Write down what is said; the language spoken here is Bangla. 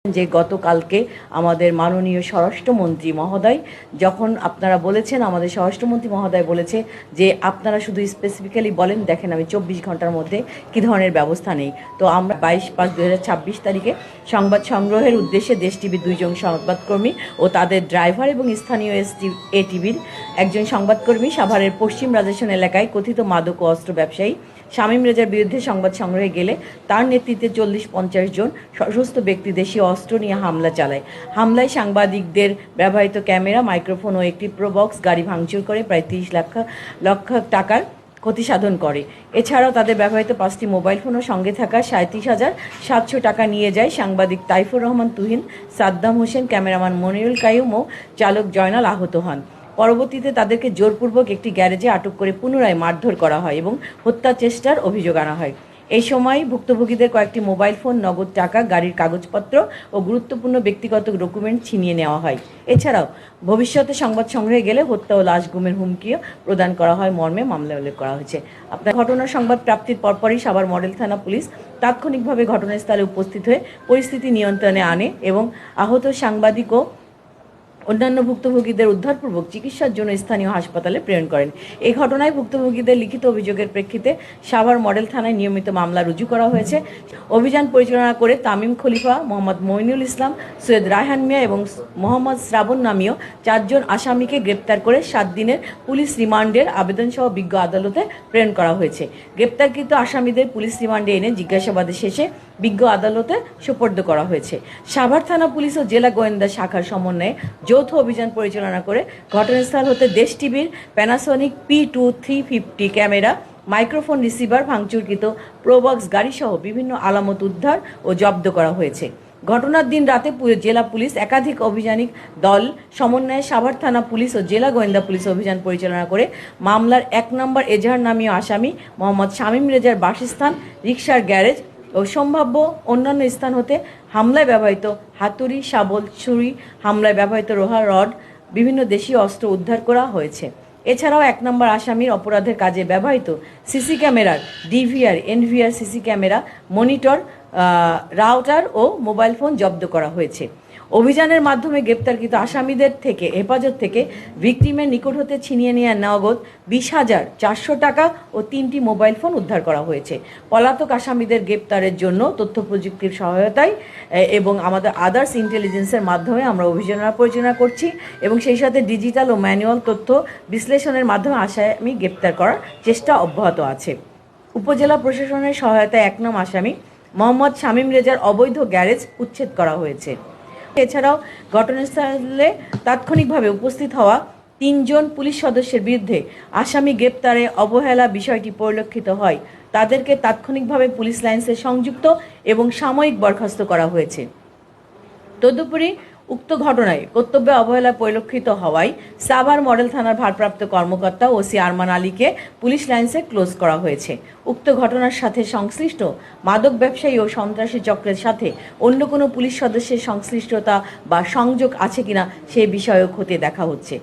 যে গতকালকে আমাদের মাননীয় স্বরাষ্ট্রমন্ত্রী মহোদয় যখন আপনারা বলেছেন, আমাদের স্বরাষ্ট্রমন্ত্রী মহোদয় বলেছে যে আপনারা শুধু স্পেসিফিক্যালি বলেন, দেখেন আমি 24 ঘন্টার মধ্যে কী ধরনের ব্যবস্থা নেই। তো আমরা 22/5/2026 তারিখে সংবাদ সংগ্রহের উদ্দেশ্যে দেশ টিভির 2 জন সংবাদকর্মী ও তাদের ড্রাইভার এবং স্থানীয় এটিভির একজন সংবাদকর্মী সাভারের পশ্চিম রাজেশন এলাকায় কথিত মাদক ও অস্ত্র ব্যবসায়ী শামীম রেজার বিরুদ্ধে সংবাদ সংগ্রহে গেলে তার নেতৃত্বে 40-50 জন সশস্ত্র ব্যক্তি দেশীয় অস্ত্র নিয়ে হামলা চালায়। হামলায় সাংবাদিকদের ব্যবহৃত ক্যামেরা, মাইক্রোফোন ও একটি প্রোবক্স গাড়ি ভাঙচুর করে প্রায় 30 লক্ষ টাকার ক্ষতি সাধন করে। এছাড়াও তাদের ব্যবহৃত 5টি মোবাইল ফোন ও সঙ্গে থাকা 37,700 টাকা নিয়ে যায়। সাংবাদিক তাইফুর রহমান তুহিন, সাদ্দাম হোসেন, ক্যামেরাম্যান মনিরুল কাইয়ুম ও চালক জয়নাল আহত হন। পরবর্তীতে তাদেরকে জোরপূর্বক একটি গ্যারেজে আটক করে পুনরায় মারধর করা হয় এবং হত্যা চেষ্টার অভিযোগ আনা হয়। এই সময় ভুক্তভোগীদের কয়েকটি মোবাইল ফোন, নগদ টাকা, গাড়ির কাগজপত্র ও গুরুত্বপূর্ণ ব্যক্তিগত ডকুমেন্ট ছিনিয়ে নেওয়া হয়। এছাড়াও ভবিষ্যতে সংবাদ সংগ্রহে গেলে হত্যা ও লাশ গুমের হুমকিও প্রদান করা হয় মর্মে মামলা উল্লেখ করা হয়েছে। আপনার ঘটনার সংবাদ প্রাপ্তির পরপরই সাভার মডেল থানা পুলিশ তাৎক্ষণিকভাবে ঘটনাস্থলে উপস্থিত হয়ে পরিস্থিতি নিয়ন্ত্রণে আনে এবং আহত সাংবাদিক ও অন্যান্য ভুক্তভোগীদের উদ্ধারপূর্বক চিকিৎসার জন্য স্থানীয় হাসপাতালে প্রেরণ করেন। এই ঘটনায় ভুক্তভোগীদের লিখিত অভিযোগের প্রেক্ষিতে সাভার মডেল থানায় নিয়মিত মামলা রুজু করা হয়েছে। অভিযান পরিচালনা করে তামিম খলিফা, মোহাম্মদ মইনুল ইসলাম, সৈয়দ রায়হান মিয়া এবং মোহাম্মদ শ্রাবণ নামীয় 4 জন আসামিকে গ্রেপ্তার করে 7 দিনের পুলিশ রিমান্ডের আবেদনসহ বিজ্ঞ আদালতে প্রেরণ করা হয়েছে। গ্রেপ্তারকৃত আসামিদের পুলিশ রিমান্ডে এনে জিজ্ঞাসাবাদের শেষে বিজ্ঞ আদালতে সোপর্দ করা হয়েছে। সাভার থানা পুলিশ ও জেলা গোয়েন্দা শাখার সমন্বয়ে যৌথ অভিযান পরিচালনা করে ঘটনাস্থল হতে দেশ টিভির Panasonic P2350 camera, microphone, receiver, ভাঙচুরকৃত প্রোবক্স গাড়িসহ বিভিন্ন আলামত উদ্ধার ও জব্দ করা হয়েছে। ঘটনার দিন রাতে জেলা পুলিশ একাধিক অভিযানিক দল সমন্বয়ে সাভার থানা পুলিশ ও জেলা গোয়েন্দা পুলিশ অভিযান পরিচালনা করে মামলার 1 নম্বর এজাহার নামীয় আসামি মোহাম্মদ শামীম রেজার বাসস্থান, রিকশার গ্যারেজ ও সম্ভাব্য অন্যান্য স্থান হতে হামলায় ব্যবহৃত হাতুড়ি, শাবল, ছুরি, হামলায় ব্যবহৃত লোহা রড, বিভিন্ন দেশীয় অস্ত্র উদ্ধার করা হয়েছে। এছাড়াও 1 নম্বর আসামির অপরাধের কাজে ব্যবহৃত সিসি ক্যামেরার DVR, NVR CC camera, monitor, router ও মোবাইল ফোন জব্দ করা হয়েছে। অভিযানের মাধ্যমে গ্রেপ্তারকৃত আসামিদের থেকে হেফাজত থেকে ভিকটিমের নিকট হতে ছিনিয়ে নেওয়া নগদ 20,400 টাকা ও 3টি মোবাইল ফোন উদ্ধার করা হয়েছে। পলাতক আসামিদের গ্রেপ্তারের জন্য তথ্য প্রযুক্তির সহায়তায় এবং আমাদের আদার্স ইন্টেলিজেন্সের মাধ্যমে আমরা অভিযান পরিচালনা করছি এবং সেই সাথে ডিজিটাল ও ম্যানুয়াল তথ্য বিশ্লেষণের মাধ্যমে আসামি গ্রেপ্তার করার চেষ্টা অব্যাহত আছে। উপজেলা প্রশাসনের সহায়তায় 1 নং আসামি মোহাম্মদ শামীম রেজার অবৈধ গ্যারেজ উচ্ছেদ করা হয়েছে। এছাড়াও ঘটনাস্থলে তাৎক্ষণিকভাবে উপস্থিত হওয়া 3 জন পুলিশ সদস্যের বিরুদ্ধে আসামি গ্রেপ্তারে অবহেলা বিষয়টি পরিলক্ষিত হয়। তাদেরকে তাৎক্ষণিকভাবে পুলিশ লাইন্সে সংযুক্ত এবং সাময়িক বরখাস্ত করা হয়েছে। তদুপরি উক্ত ঘটনায় কর্তব্যে অবহেলা পরিলক্ষিত হওয়ায় সাভার মডেল থানার ভারপ্রাপ্ত কর্মকর্তা ওসি আরমান আলীকে পুলিশ লাইন্সে ক্লোজ করা হয়েছে। উক্ত ঘটনার সাথে সংশ্লিষ্ট মাদক ব্যবসায়ী ও সন্ত্রাসী চক্রের সাথে অন্য কোনো পুলিশ সদস্যের সংশ্লিষ্টতা বা সংযোগ আছে কিনা সে বিষয়েও খতিয়ে দেখা হচ্ছে।